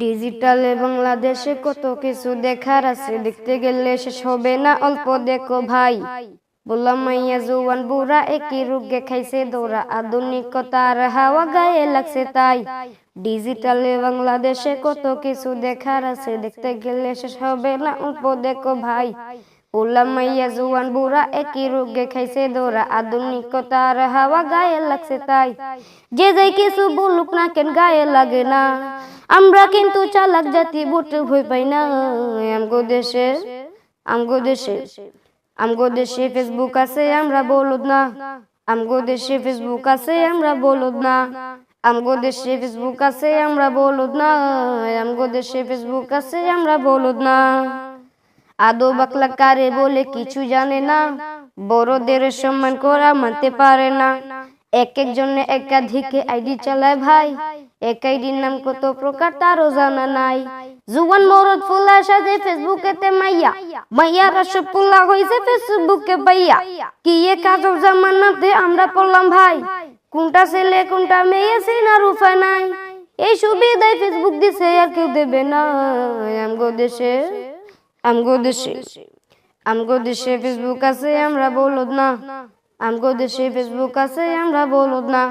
ডিজিটালে বাংলাদেশে কত কিছু দেখার আছে, দেখতে গেলে শেষ হবে না, অল্প দেখো ভাই। বললাম মাইয়া জোয়ান বুড়া একই রোগে খাইছে দৌড়া, আধুনিকতার হাওয়া গায়ে লাগছে তাই। ডিজিটালে বাংলাদেশে কত কিছু দেখার আছে, দেখতে গেলে শেষ হবে না, অল্প দেখো ভাই। বললাম মাইয়া জোয়ান বুড়া একই রোগে খাইছে দৌড়া, আধুনিকতার হাওয়া গায়ে লাগছে তাই। যে যাই কিছু বলুক না কেন গায়ে লাগে না, আমরা কিন্তু চালাক জাতি, ভোটে ভয় পাই না। আমগো দেশে আমগো দেশে আমগো দেশে ফেসবুক আছে, আমরা বলদ না। আমগো দেশে ফেসবুক আছে, আমরা বলদ না। আমগো দেশে ফেসবুক আছে, আমরা বলদ না। আমগো দেশে ফেসবুক আছে, আমরা বলদ না। আদো বাকলা কারে বলে কিছু জানে না, বড়দের সম্মান করা মানতে পারে না। এক একজনে একাধিক আইডি চালায় ভাই, এক আইডির নাম কত প্রকার তারও জানা নাই। জুয়ান মরদ ফুলা সাজে ফেসবুকেতে মাইয়া, মাইয়ারা সব ফুলা হইছে ফেসবুকে পাইয়া। কি এ কাজব জামানাতে আমরা পড়লাম ভাই, কোনটা ছেলে কোনটা মেয়ে চেনার উপায় নাই। এই সুবিধায় ফেসবুক দিছে আর কেউ দেবে না। আমগো দেশে আমগো দেশে ফেসবুক আছে, আমরা বলদ না। আমগো দেশে ফেসবুক আছে, আমরা বলদ না।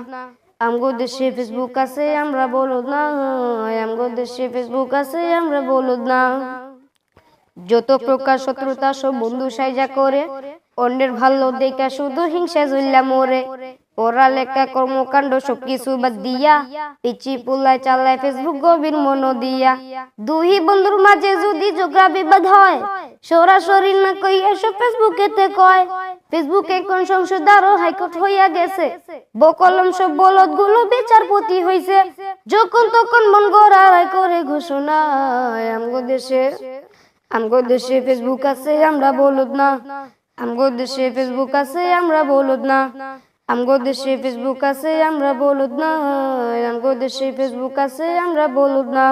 আমগো দেশে ফেসবুক আছে, আমরা বলদ না। আমগো দেশে ফেসবুক আছে, আমরা বলদ না। যত প্রকার শত্রুতা সব বন্ধু সাইজা করে, অন্যের ভালো দেখা শুধু হিংসা জ্বললা মোরে। পড়ালেখা কর্মকাণ্ড সবকিছু বাদ দিয়া, পিচি পুলায় চালায় ফেসবুক গভীর মন দিয়া। দুই বন্ধুর মাঝে যদি ঝগড়া বিবাদ হয়, সরাসরি না কই এসব ফেসবুকেতে কয়। ফেসবুকে কোন সংসদ আরো হাইকোর্ট হইয়া গেছে, বকলম সব বলদ গুলো বিচারপতি হইছে। যখন তখন মন গড়াই করে ঘোষণা। আমগো দেশে ফেসবুক আছে, আমরা বলদ না। আমগো দেশে ফেসবুক আছে, আমরা বলদ না। আমগো দেশে ফেসবুক আছে, আমরা বলদ না। আমগো দেশে ফেসবুক আছে, আমরা বলদ না।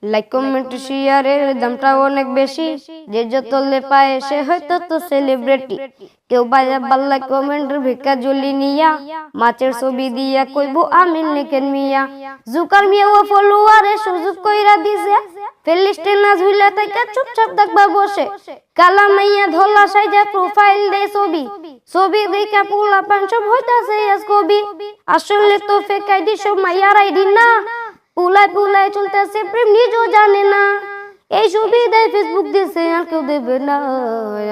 লাইক কমেন্ট শেয়ারের দামটা অনেক বেশি, যে যত লে পায় সে হয়তো তো সেলিব্রিটি। কেউ বাজা বাল্লা কমেন্টের ভিক্ষা জলি নিয়া, মাছের ছবি দিয়া কইবো আমি নেকেন মিয়া। জুকার মিয়া ও ফলোয়ারে সুযোগ কইরা দিছে, ফেলিস্টে না ঝুইলা তাইকা চুপচাপ দেখবা বসে। কালা মাইয়া ধলা সাইজা প্রোফাইল দে ছবি দেখা পোলা পান সব হইতাছে আজ কবি। আসলে তো ফেক আইডি সব মাইয়ার আইডি না, পুলায় চলতেছে প্রেম নিজও জানে না। এই সুবিধায় ফেসবুক দিছে আর কেউ দেবে না।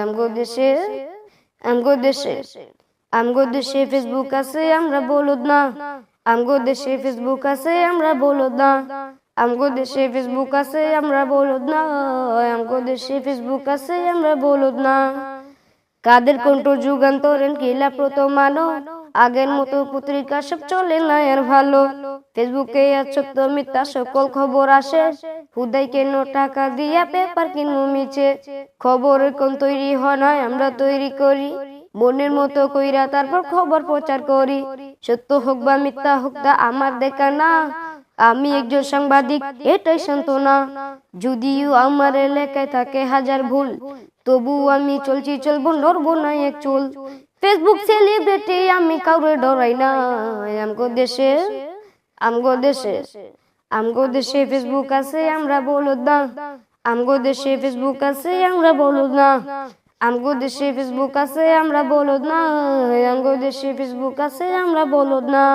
আমগো দেশে ফেসবুক আছে, আমরা বলদ না। আমগো দেশে ফেসবুক আছে, আমরা বলদ না। আমগো দেশে ফেসবুক আছে, আমরা বলদ না। আমগো দেশে ফেসবুক আছে, আমরা বলদ না। কাদের কণ্ঠ যুগান্তরের কিলা প্রতমানো, আগের মতো পত্রিকা সব চলে না আর ভালো। ফেসবুকে সত্য মিথ্যা সকল খবর আসে, হুদাই কেন টাকা দিয়া পেপার কিনবো মিছে। খবরের কোন তৈরি হয় না, আমরা তৈরি করি মনের মতো কইরা, তারপর খবর প্রচার করি। সত্য হোক বা মিথ্যা হোক তা আমার দেখা না, আমি একজন সাংবাদিক এটাই সান্ত্বনা। যদিও আমার এলাকায় থাকে হাজার ভুল, তবু আমি চলবো নড়বো না এক চুল। ফেসবুক সেলিব্রিটি আমি কাউরে ডরাই না। আমগো দেশে ফেসবুক আছে, আমরা বলদ না। আমগো দেশে ফেসবুক আছে, আমরা বলদ না। আমগো দেশে ফেসবুক আছে, আমরা বলদ না। আমগো দেশে ফেসবুক আছে, আমরা বলদ না।